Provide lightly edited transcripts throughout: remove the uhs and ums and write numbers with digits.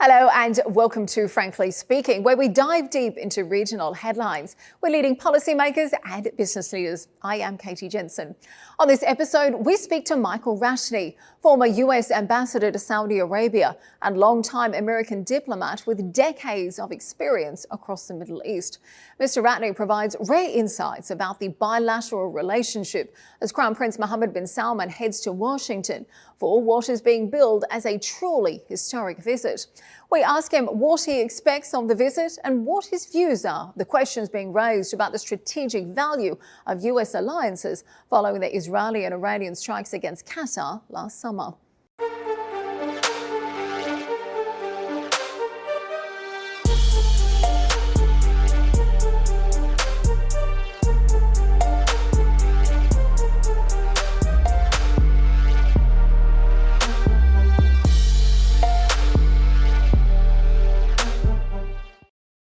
Hello and welcome to Frankly Speaking, where we dive deep into regional headlines. We're leading policymakers and business leaders. I am Katie Jensen. On this episode, we speak to Michael Ratney, former US ambassador to Saudi Arabia and longtime American diplomat with decades of experience across the Middle East. Mr. Ratney provides rare insights about the bilateral relationship as Crown Prince Mohammed bin Salman heads to Washington for what is being billed as a truly historic visit. We ask him what he expects of the visit and what his views are. The questions being raised about the strategic value of US alliances following the Israeli and Iranian strikes against Qatar last summer.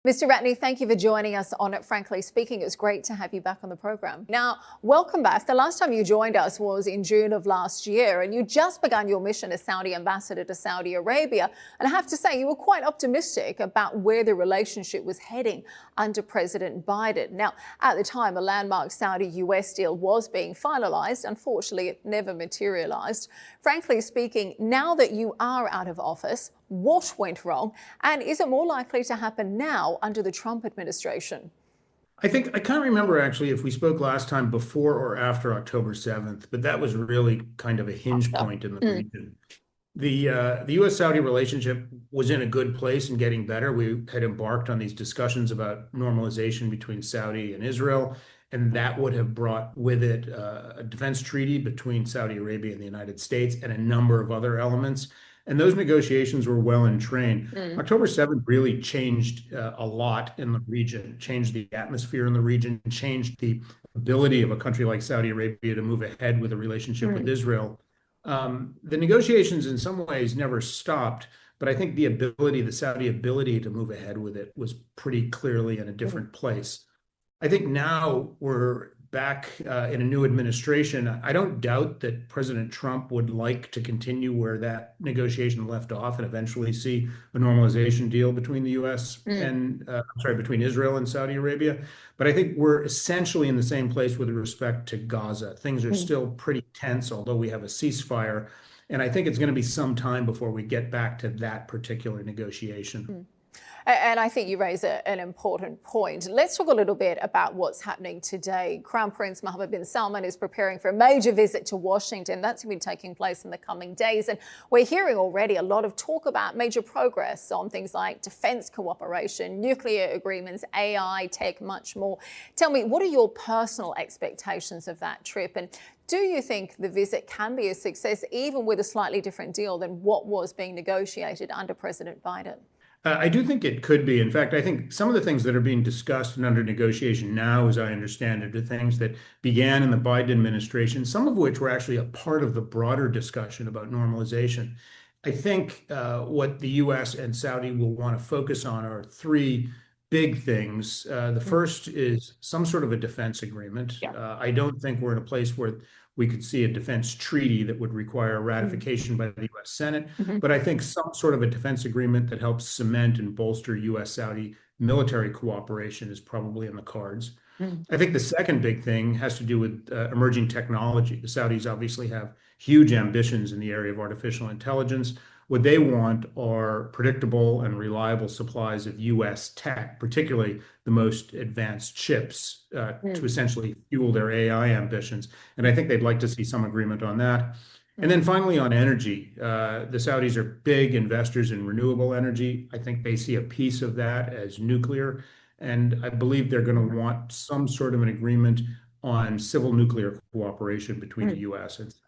Mr. Ratney, thank you for joining us on Frankly Speaking. It's great to have you back on the program. Now, welcome back. The last time you joined us was in June of last year, and you just begun your mission as Saudi ambassador to Saudi Arabia. And I have to say, you were quite optimistic about where the relationship was heading under President Biden. Now, at the time, a landmark Saudi-US deal was being finalized. Unfortunately, it never materialized. Frankly speaking, now that you are out of office, what went wrong, and is it more likely to happen now under the Trump administration? I can't remember actually if we spoke last time before or after October 7th, but that was really kind of a hinge point in the region. The U.S.-Saudi relationship was in a good place and getting better. We had embarked on these discussions about normalization between Saudi and Israel, and that would have brought with it a defense treaty between Saudi Arabia and the United States and a number of other elements. And those negotiations were well in train. October 7th really changed a lot in the region, changed the atmosphere in the region, changed the ability of a country like Saudi Arabia to move ahead with a relationship with Israel. The negotiations in some ways never stopped, but I think the Saudi ability to move ahead with it was pretty clearly in a different place. I think now we're back in a new administration. I don't doubt that President Trump would like to continue where that negotiation left off and eventually see a normalization deal between the U.S. and between Israel and Saudi Arabia. But I think we're essentially in the same place with respect to Gaza. Things are still pretty tense, although we have a ceasefire. And I think it's going to be some time before we get back to that particular negotiation. And I think you raise an important point. Let's talk a little bit about what's happening today. Crown Prince Mohammed bin Salman is preparing for a major visit to Washington. That's going to be taking place in the coming days. And we're hearing already a lot of talk about major progress on things like defense cooperation, nuclear agreements, AI, tech, much more. Tell me, what are your personal expectations of that trip? And do you think the visit can be a success, even with a slightly different deal than what was being negotiated under President Biden? I do think it could be. In fact, I think some of the things that are being discussed and under negotiation now, as I understand it, are things that began in the Biden administration, some of which were actually a part of the broader discussion about normalization. I think what the U.S. and Saudi will want to focus on are three big things. The first is some sort of a defense agreement. I don't think we're in a place where we could see a defense treaty that would require ratification by the U.S. Senate. But I think some sort of a defense agreement that helps cement and bolster U.S.-Saudi military cooperation is probably in the cards. I think the second big thing has to do with emerging technology. The Saudis obviously have huge ambitions in the area of artificial intelligence. What they want are predictable and reliable supplies of U.S. tech, particularly the most advanced chips, to essentially fuel their AI ambitions. And I think they'd like to see some agreement on that. And then finally, on energy, the Saudis are big investors in renewable energy. I think they see a piece of that as nuclear. And I believe they're going to want some sort of an agreement on civil nuclear cooperation between the U.S. and Saudi.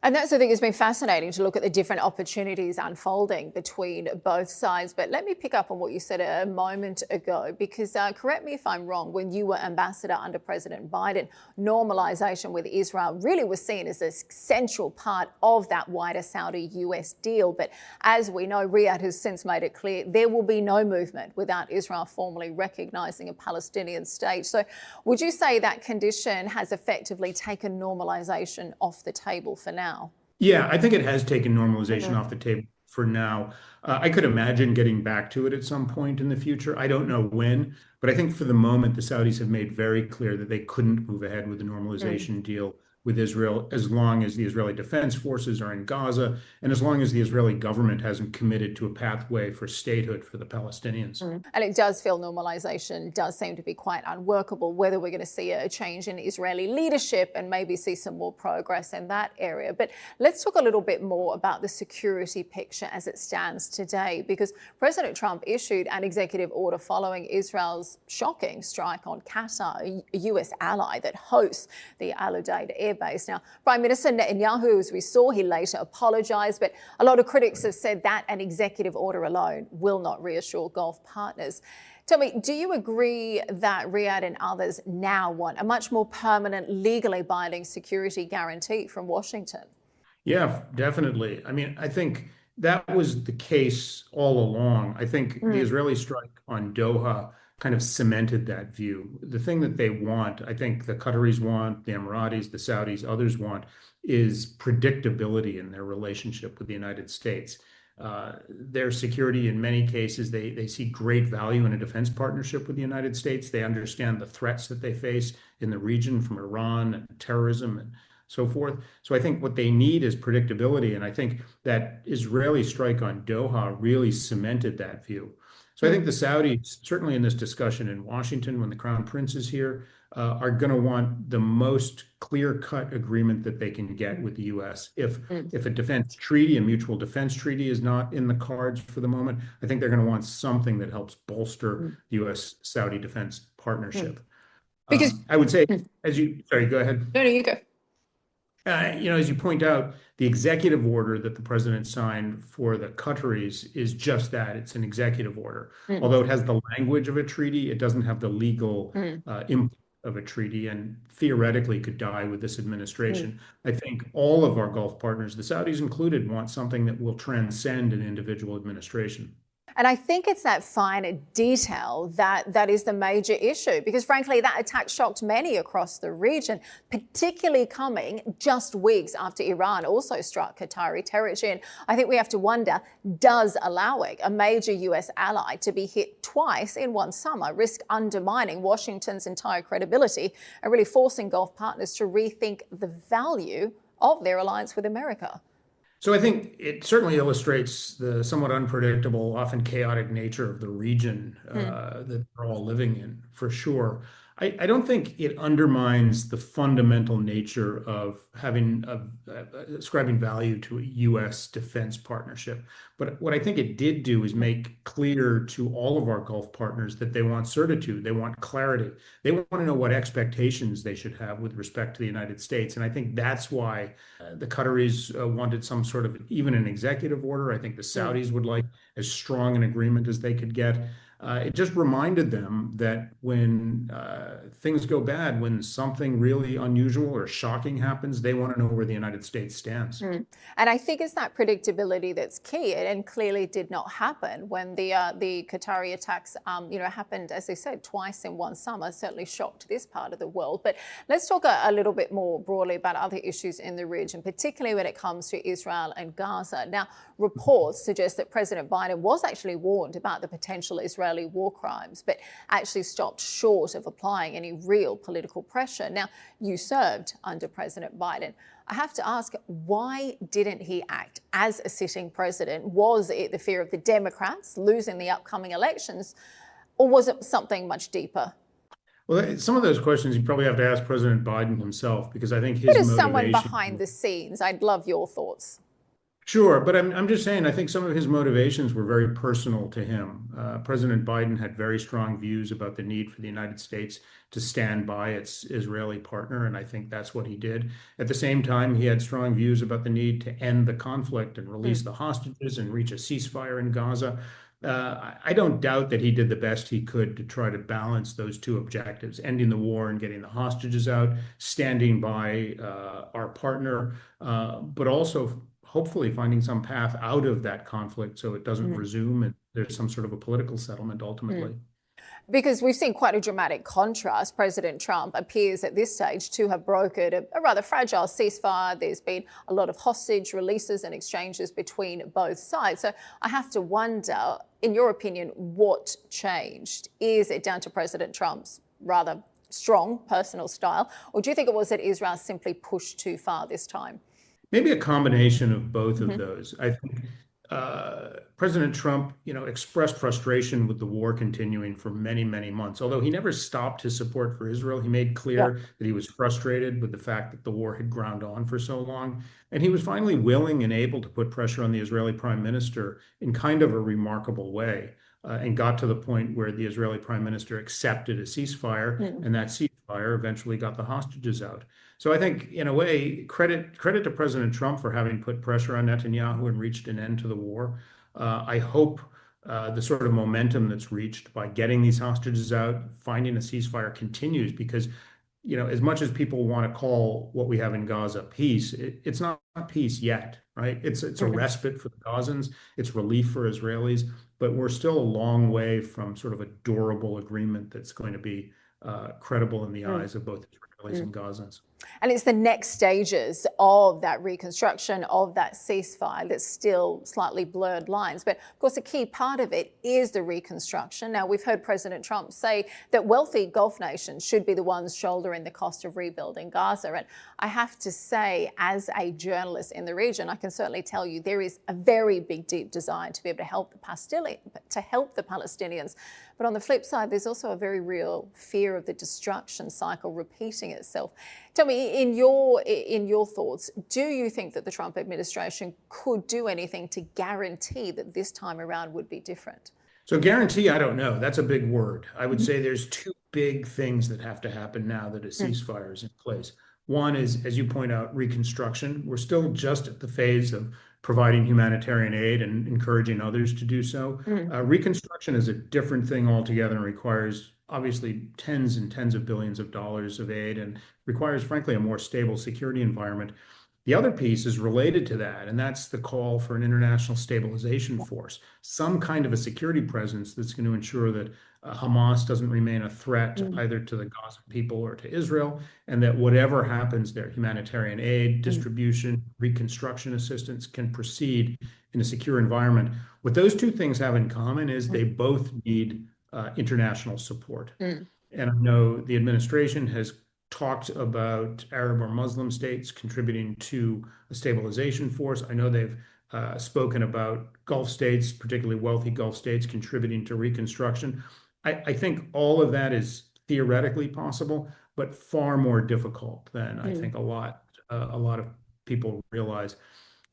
And that's, I think, it's been fascinating to look at the different opportunities unfolding between both sides. But let me pick up on what you said a moment ago, because correct me if I'm wrong, when you were ambassador under President Biden, normalization with Israel really was seen as a central part of that wider Saudi-US deal. But as we know, Riyadh has since made it clear there will be no movement without Israel formally recognizing a Palestinian state. So would you say that condition has effectively taken normalization off the table for now? Yeah, I think it has taken normalization off the table for now. I could imagine getting back to it at some point in the future. I don't know when, but I think for the moment, the Saudis have made very clear that they couldn't move ahead with the normalization deal with Israel as long as the Israeli Defense Forces are in Gaza and as long as the Israeli government hasn't committed to a pathway for statehood for the Palestinians. And it does feel normalization does seem to be quite unworkable, whether we're going to see a change in Israeli leadership and maybe see some more progress in that area. But let's talk a little bit more about the security picture as it stands today, because President Trump issued an executive order following Israel's shocking strike on Qatar, a US ally that hosts the Al Udeid air base. Now, Prime Minister Netanyahu, as we saw, he later apologised, but a lot of critics have said that an executive order alone will not reassure Gulf partners. Tell me, do you agree that Riyadh and others now want a much more permanent, legally binding security guarantee from Washington? Yeah, definitely. I mean, I think that was the case all along. I think the Israeli strike on Doha kind of cemented that view. The thing that they want, I think the Qataris want, the Emiratis, the Saudis, others want, is predictability in their relationship with the United States. Their security, in many cases, they see great value in a defense partnership with the United States. They understand the threats that they face in the region from Iran and terrorism and so forth. So I think what they need is predictability. And I think that Israeli strike on Doha really cemented that view. So I think the Saudis, certainly in this discussion in Washington, when the Crown Prince is here, are going to want the most clear-cut agreement that they can get with the U.S. If a defense treaty, a mutual defense treaty, is not in the cards for the moment, I think they're going to want something that helps bolster the U.S.-Saudi defense partnership. Because I would say, sorry, go ahead. no, you go. As you point out, the executive order that the president signed for the Qataris is just that. It's an executive order. Although it has the language of a treaty, it doesn't have the legal input of a treaty and theoretically could die with this administration. I think all of our Gulf partners, the Saudis included, want something that will transcend an individual administration. And I think it's that finer detail that is the major issue, because frankly, that attack shocked many across the region, particularly coming just weeks after Iran also struck Qatari territory. And I think we have to wonder, does allowing a major US ally to be hit twice in one summer risk undermining Washington's entire credibility and really forcing Gulf partners to rethink the value of their alliance with America? So I think it certainly illustrates the somewhat unpredictable, often chaotic nature of the region that we're all living in, for sure. I don't think it undermines the fundamental nature of having ascribing value to a U.S. defense partnership. But what I think it did do is make clear to all of our Gulf partners that they want certitude, they want clarity, they want to know what expectations they should have with respect to the United States. And I think that's why the Qataris wanted some sort of even an executive order. I think the Saudis would like as strong an agreement as they could get. It just reminded them that when things go bad, when something really unusual or shocking happens, they want to know where the United States stands. And I think it's that predictability that's key, and clearly did not happen when the Qatari attacks, happened, as I said, twice in one summer. Certainly shocked this part of the world. But let's talk a little bit more broadly about other issues in the region, particularly when it comes to Israel and Gaza. Now, reports suggest that President Biden was actually warned about the potential Israeli war crimes, but actually stopped short of applying any real political pressure. Now, you served under President Biden. I have to ask, why didn't he act as a sitting president? Was it the fear of the Democrats losing the upcoming elections, or was it something much deeper? Well, some of those questions you probably have to ask President Biden himself, because I think his But as motivation. someone behind the scenes, I'd love your thoughts. Sure, but I'm just saying, I think some of his motivations were very personal to him. President Biden had very strong views about the need for the United States to stand by its Israeli partner, and I think that's what he did. At the same time, he had strong views about the need to end the conflict and release the hostages and reach a ceasefire in Gaza. I don't doubt that he did the best he could to try to balance those two objectives, ending the war and getting the hostages out, standing by our partner, but also hopefully finding some path out of that conflict so it doesn't resume and there's some sort of a political settlement ultimately. Because we've seen quite a dramatic contrast. President Trump appears at this stage to have brokered a rather fragile ceasefire. There's been a lot of hostage releases and exchanges between both sides. So I have to wonder, in your opinion, what changed? Is it down to President Trump's rather strong personal style, or do you think it was that Israel simply pushed too far this time? Maybe a combination of both of Mm-hmm. those. I think President Trump, expressed frustration with the war continuing for many, many months. Although he never stopped his support for Israel, he made Yeah. clear that he was frustrated with the fact that the war had ground on for so long. And he was finally willing and able to put pressure on the Israeli prime minister in kind of a remarkable way, and got to the point where the Israeli prime minister accepted a ceasefire, and that ceasefire eventually got the hostages out. So I think, in a way, credit to President Trump for having put pressure on Netanyahu and reached an end to the war. I hope the sort of momentum that's reached by getting these hostages out, finding a ceasefire continues, because, as much as people want to call what we have in Gaza peace, it's not peace yet, right? It's a respite for the Gazans, it's relief for Israelis, but we're still a long way from sort of a durable agreement that's going to be credible in the eyes of both Israelis and Gazans. And it's the next stages of that reconstruction, of that ceasefire, that's still slightly blurred lines. But of course, a key part of it is the reconstruction. Now, we've heard President Trump say that wealthy Gulf nations should be the ones shouldering the cost of rebuilding Gaza. And I have to say, as a journalist in the region, I can certainly tell you there is a very big, deep desire to be able to help the Palestinians. But on the flip side, there's also a very real fear of the destruction cycle repeating itself. Tell me, in your thoughts, do you think that the Trump administration could do anything to guarantee that this time around would be different? So guarantee, I don't know. That's a big word. I would say there's two big things that have to happen now that a ceasefire is in place. One is, as you point out, reconstruction. We're still just at the phase of providing humanitarian aid and encouraging others to do so. Reconstruction is a different thing altogether and requires obviously tens and tens of billions of dollars of aid, and requires, frankly, a more stable security environment. The other piece is related to that, and that's the call for an international stabilization force, some kind of a security presence that's going to ensure that Hamas doesn't remain a threat either to the Gaza people or to Israel, and that whatever happens there, humanitarian aid, distribution, reconstruction assistance, can proceed in a secure environment. What those two things have in common is they both need international support. And I know the administration has talked about Arab or Muslim states contributing to a stabilization force. I know they've spoken about Gulf states, particularly wealthy Gulf states, contributing to reconstruction. I think all of that is theoretically possible, but far more difficult than I think a lot of people realize.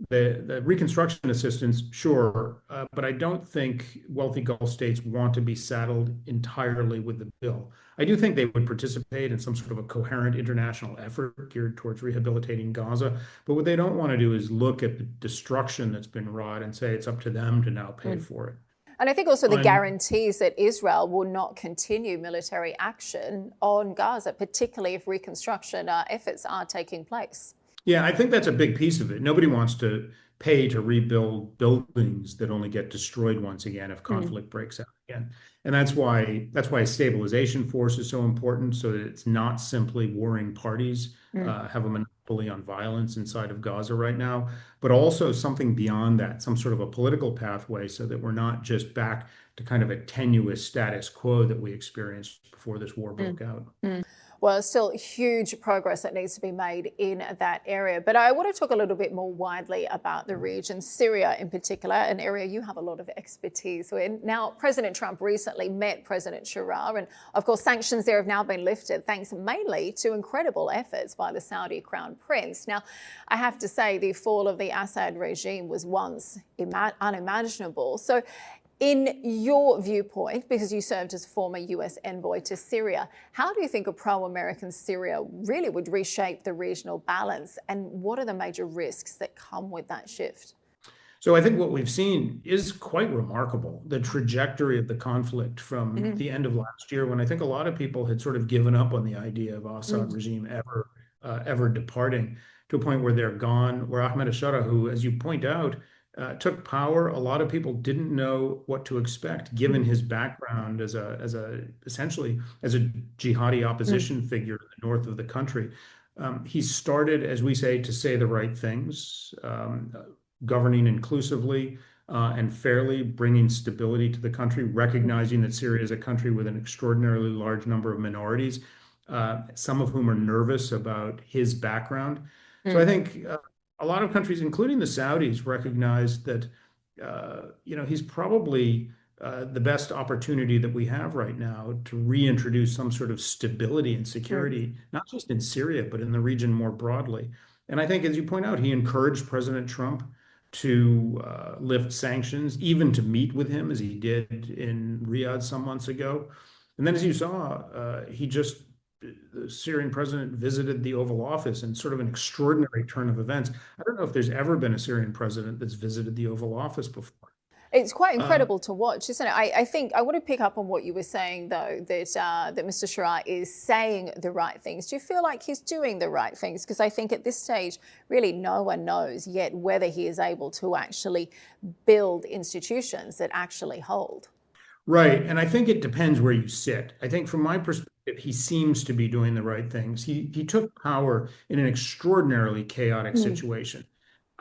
The reconstruction assistance, sure, but I don't think wealthy Gulf states want to be saddled entirely with the bill. I do think they would participate in some sort of a coherent international effort geared towards rehabilitating Gaza, but what they don't want to do is look at the destruction that's been wrought and say it's up to them to now pay for it. And I think also the guarantees that Israel will not continue military action on Gaza, particularly if reconstruction efforts are taking place. Yeah, I think that's a big piece of it. Nobody wants to pay to rebuild buildings that only get destroyed once again if conflict breaks out again. And that's why a stabilization force is so important, so that it's not simply warring parties have a monopoly on violence inside of Gaza right now, but also something beyond that, some sort of a political pathway, so that we're not just back to kind of a tenuous status quo that we experienced before this war broke out. Well, still huge progress that needs to be made in that area. But I want to talk a little bit more widely about the region, Syria in particular, an area you have a lot of expertise in. Now, President Trump recently met President Sharar, and of course, sanctions there have now been lifted, thanks mainly to incredible efforts by the Saudi Crown Prince. Now, I have to say, the fall of the Assad regime was once unimaginable. So, in your viewpoint, because you served as former US envoy to Syria, how do you think a pro-American Syria really would reshape the regional balance? And what are the major risks that come with that shift? So I think what we've seen is quite remarkable. The trajectory of the conflict from the end of last year, when I think a lot of people had sort of given up on the idea of Assad regime ever departing, to a point where they're gone, where Ahmed al-Shara, who, as you point out, took power, a lot of people didn't know what to expect, given his background as a essentially as a jihadi opposition figure in the north of the country. He started, as we say the right things, governing inclusively and fairly, bringing stability to the country, recognizing that Syria is a country with an extraordinarily large number of minorities, some of whom are nervous about his background. So I think a lot of countries, including the Saudis, recognize that he's probably the best opportunity that we have right now to reintroduce some sort of stability and security, not just in Syria, but in the region more broadly. And I think, as you point out, he encouraged President Trump to lift sanctions, even to meet with him, as he did in Riyadh some months ago. And then, as you saw, the Syrian president visited the Oval Office in sort of an extraordinary turn of events. I don't know if there's ever been a Syrian president that's visited the Oval Office before. It's quite incredible to watch, isn't it? I think I want to pick up on what you were saying, though, that Mr. Shara is saying the right things. Do you feel like he's doing the right things? Because I think at this stage, really no one knows yet whether he is able to actually build institutions that actually hold. Right. And I think it depends where you sit. I think from my perspective, he seems to be doing the right things. He took power in an extraordinarily chaotic situation.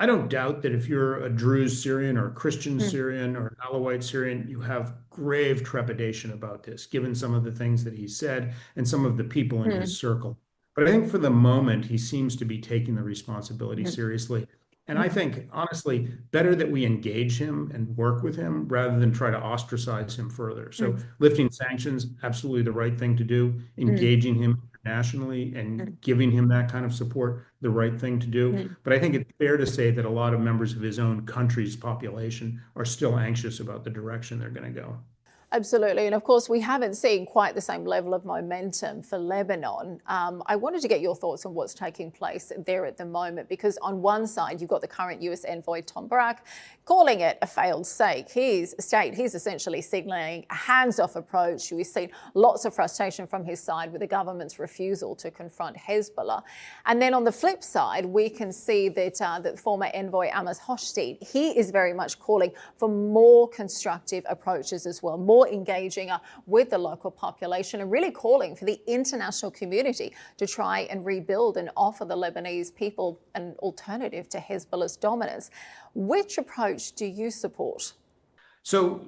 I don't doubt that if you're a Druze Syrian or a Christian Syrian or an Alawite Syrian, you have grave trepidation about this, given some of the things that he said and some of the people in his circle. But I think for the moment, he seems to be taking the responsibility seriously. And I think, honestly, better that we engage him and work with him rather than try to ostracize him further. So lifting sanctions, absolutely the right thing to do. Engaging him internationally and giving him that kind of support, the right thing to do. But I think it's fair to say that a lot of members of his own country's population are still anxious about the direction they're going to go. Absolutely. And of course, we haven't seen quite the same level of momentum for Lebanon. I wanted to get your thoughts on what's taking place there at the moment, because on one side, you've got the current US envoy, Tom Barak, calling it a failed state. He's essentially signalling a hands-off approach. We've seen lots of frustration from his side with the government's refusal to confront Hezbollah. And then on the flip side, we can see that the former envoy, Amos Hochstein, he is very much calling for more constructive approaches as well, more engaging with the local population, and really calling for the international community to try and rebuild and offer the Lebanese people an alternative to Hezbollah's dominance. Which approach do you support? So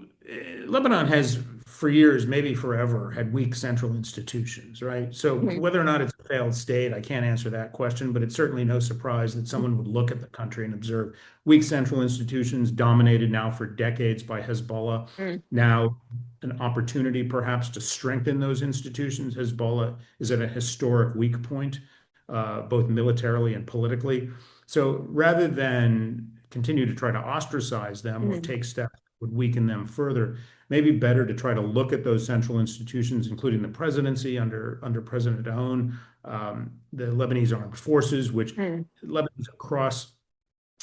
Lebanon has, for years, maybe forever, had weak central institutions, right? So whether or not it's a failed state, I can't answer that question, but it's certainly no surprise that someone would look at the country and observe weak central institutions dominated now for decades by Hezbollah. Now, an opportunity perhaps to strengthen those institutions. Hezbollah is at a historic weak point, both militarily and politically. So rather than continue to try to ostracise them or take steps would weaken them further. Maybe better to try to look at those central institutions, including the presidency under President Aoun, the Lebanese armed forces, which Lebanese across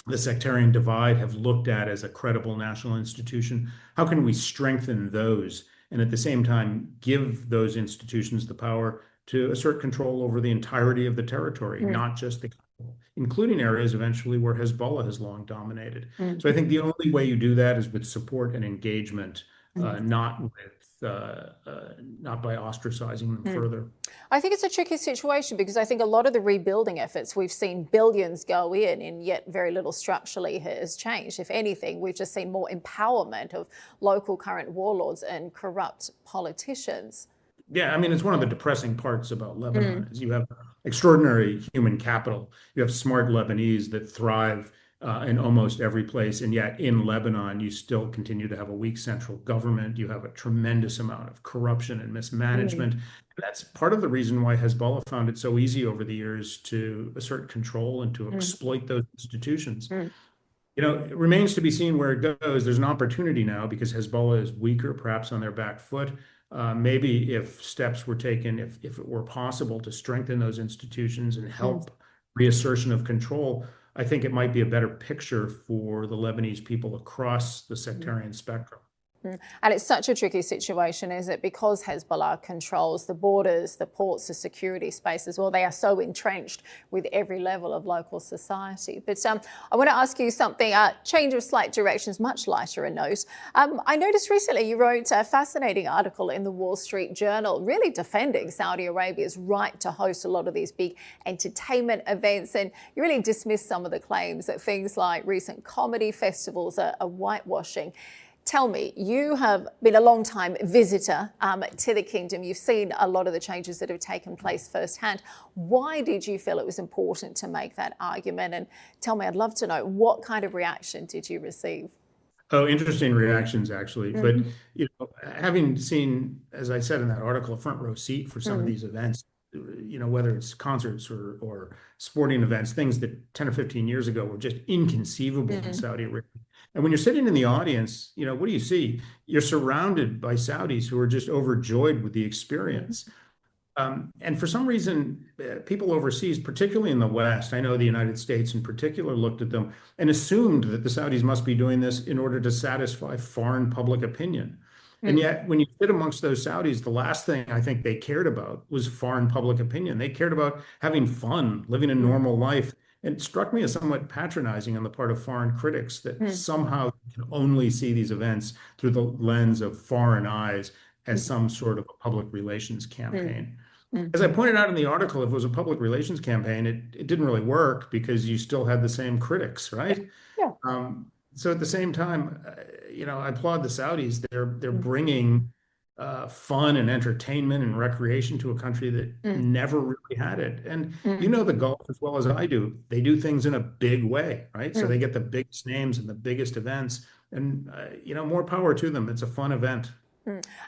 the sectarian divide have looked at as a credible national institution. How can we strengthen those and at the same time give those institutions the power to assert control over the entirety of the territory, not just the capital, including areas eventually where Hezbollah has long dominated. So I think the only way you do that is with support and engagement, not by ostracizing them further. I think it's a tricky situation because I think a lot of the rebuilding efforts, we've seen billions go in and yet very little structurally has changed. If anything, we've just seen more empowerment of local current warlords and corrupt politicians. Yeah, I mean, it's one of the depressing parts about Lebanon is you have extraordinary human capital. You have smart Lebanese that thrive in almost every place. And yet in Lebanon, you still continue to have a weak central government. You have a tremendous amount of corruption and mismanagement. And that's part of the reason why Hezbollah found it so easy over the years to assert control and to exploit those institutions. You know, it remains to be seen where it goes. There's an opportunity now because Hezbollah is weaker, perhaps on their back foot. Maybe if steps were taken, if it were possible to strengthen those institutions and help reassertion of control, I think it might be a better picture for the Lebanese people across the sectarian spectrum. And it's such a tricky situation, is it? Because Hezbollah controls the borders, the ports, the security space as well. They are so entrenched with every level of local society. But I want to ask you something, change of slight directions, much lighter a note. I noticed recently you wrote a fascinating article in the Wall Street Journal, really defending Saudi Arabia's right to host a lot of these big entertainment events. And you really dismissed some of the claims that things like recent comedy festivals are whitewashing. Tell me, you have been a long-time visitor to the kingdom. You've seen a lot of the changes that have taken place firsthand. Why did you feel it was important to make that argument? And tell me, I'd love to know, what kind of reaction did you receive? Oh, interesting reactions, actually. But having seen, as I said in that article, a front row seat for some of these events, whether it's concerts or sporting events, things that 10 or 15 years ago were just inconceivable in Saudi Arabia. And when you're sitting in the audience, what do you see? You're surrounded by Saudis who are just overjoyed with the experience. And for some reason, people overseas, particularly in the West, I know the United States in particular, looked at them and assumed that the Saudis must be doing this in order to satisfy foreign public opinion. And yet, when you sit amongst those Saudis, the last thing I think they cared about was foreign public opinion. They cared about having fun, living a normal life. And it struck me as somewhat patronizing on the part of foreign critics that somehow you can only see these events through the lens of foreign eyes as some sort of a public relations campaign. As I pointed out in the article, if it was a public relations campaign, it didn't really work because you still had the same critics, right? Yeah. So at the same time, I applaud the Saudis. They're bringing fun and entertainment and recreation to a country that never really had it. And the Gulf as well as I do. They do things in a big way, right? So they get the biggest names and the biggest events, and more power to them. It's a fun event.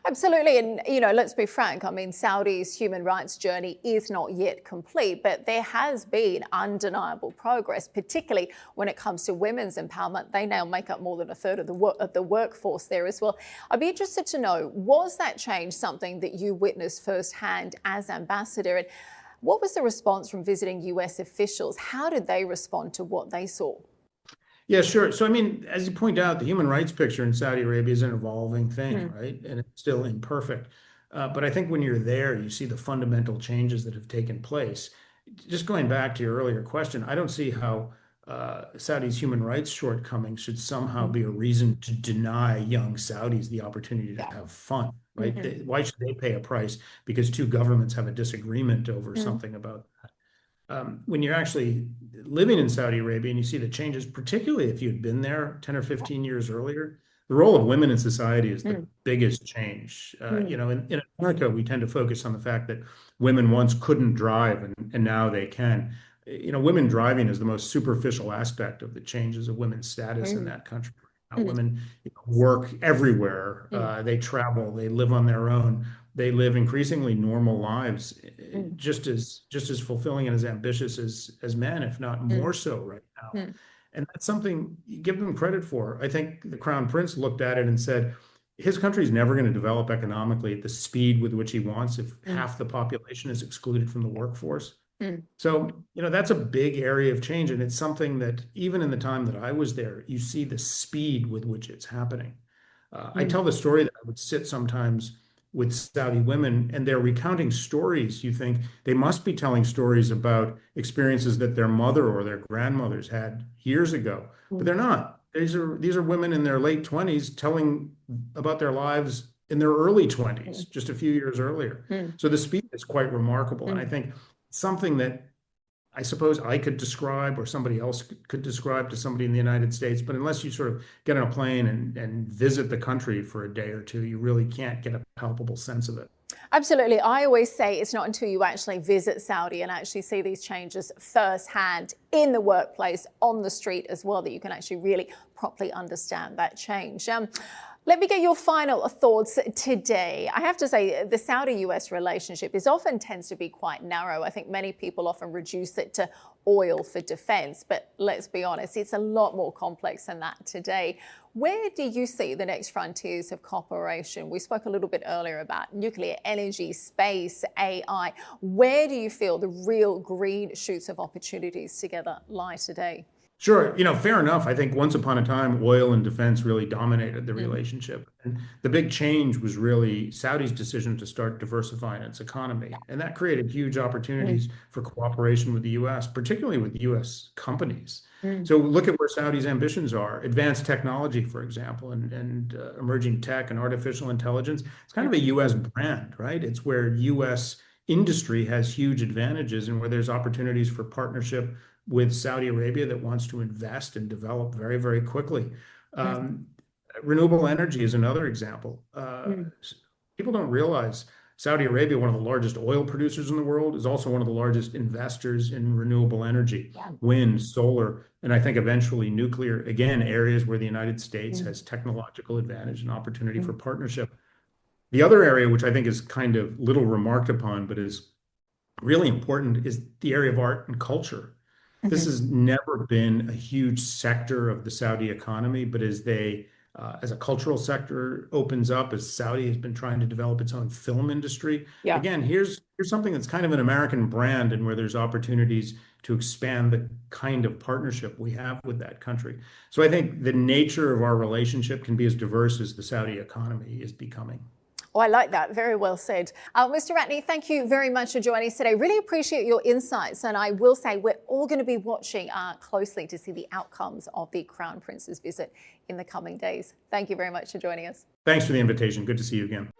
Absolutely. And, let's be frank. I mean, Saudi's human rights journey is not yet complete, but there has been undeniable progress, particularly when it comes to women's empowerment. They now make up more than a third of the workforce there as well. I'd be interested to know, was that change something that you witnessed firsthand as ambassador? And what was the response from visiting US officials? How did they respond to what they saw? Yeah, sure. So, I mean, as you point out, the human rights picture in Saudi Arabia is an evolving thing, right? And it's still imperfect. But I think when you're there, you see the fundamental changes that have taken place. Just going back to your earlier question, I don't see how Saudi's human rights shortcomings should somehow be a reason to deny young Saudis the opportunity to have fun, right? Why should they pay a price because two governments have a disagreement over something about that? When you're actually living in Saudi Arabia and you see the changes, particularly if you've been there 10 or 15 years earlier, the role of women in society is the biggest change. In America, we tend to focus on the fact that women once couldn't drive and now they can. Women driving is the most superficial aspect of the changes of women's status in that country. Women work everywhere. They travel. They live on their own. They live increasingly normal lives, just as fulfilling and as ambitious as men, if not more so right now. And that's something you give them credit for. I think the Crown Prince looked at it and said, his country is never going to develop economically at the speed with which he wants if half the population is excluded from the workforce. So, that's a big area of change. And it's something that even in the time that I was there, you see the speed with which it's happening. I tell the story that I would sit sometimes with Saudi women and they're recounting stories. You think they must be telling stories about experiences that their mother or their grandmothers had years ago, but they're not. These are women in their late 20s telling about their lives in their early 20s, just a few years earlier. So the speed is quite remarkable. And I think something that I suppose I could describe or somebody else could describe to somebody in the United States, but unless you sort of get on a plane and visit the country for a day or two, you really can't get a palpable sense of it. Absolutely. I always say it's not until you actually visit Saudi and actually see these changes firsthand in the workplace, on the street as well, that you can actually really properly understand that change. Let me get your final thoughts today. I have to say the Saudi-US relationship often tends to be quite narrow. I think many people often reduce it to oil for defense, but let's be honest, it's a lot more complex than that today. Where do you see the next frontiers of cooperation? We spoke a little bit earlier about nuclear energy, space, AI. Where do you feel the real green shoots of opportunities together lie today? Sure. Fair enough. I think once upon a time, oil and defense really dominated the relationship. And the big change was really Saudi's decision to start diversifying its economy. And that created huge Mm, opportunities for cooperation with the US, particularly with US companies. mm, So look at where Saudi's ambitions are. Advanced technology, for example, and emerging tech and artificial intelligence. It's kind mm, of a US brand, right? It's where US industry has huge advantages and where there's opportunities for partnership with Saudi Arabia that wants to invest and develop very, very quickly. mm, Um, Renewable energy is another example. mm. People don't realize Saudi Arabia, one of the largest oil producers in the world, is also one of the largest investors in renewable energy, Yeah. wind, solar, and I think eventually nuclear. Again, areas where the United States Mm, has technological advantage and opportunity for mm, partnership. The other area, which I think is kind of little remarked upon, but is really important, is the area of art and culture. This mhm. has never been a huge sector of the Saudi economy, but as a cultural sector opens up, as Saudi has been trying to develop its own film industry, Yeah. again, here's something that's kind of an American brand and where there's opportunities to expand the kind of partnership we have with that country. So I think the nature of our relationship can be as diverse as the Saudi economy is becoming. Oh, I like that. Very well said. Mr. Ratney, thank you very much for joining us today. Really appreciate your insights. And I will say we're all going to be watching closely to see the outcomes of the Crown Prince's visit in the coming days. Thank you very much for joining us. Thanks for the invitation. Good to see you again.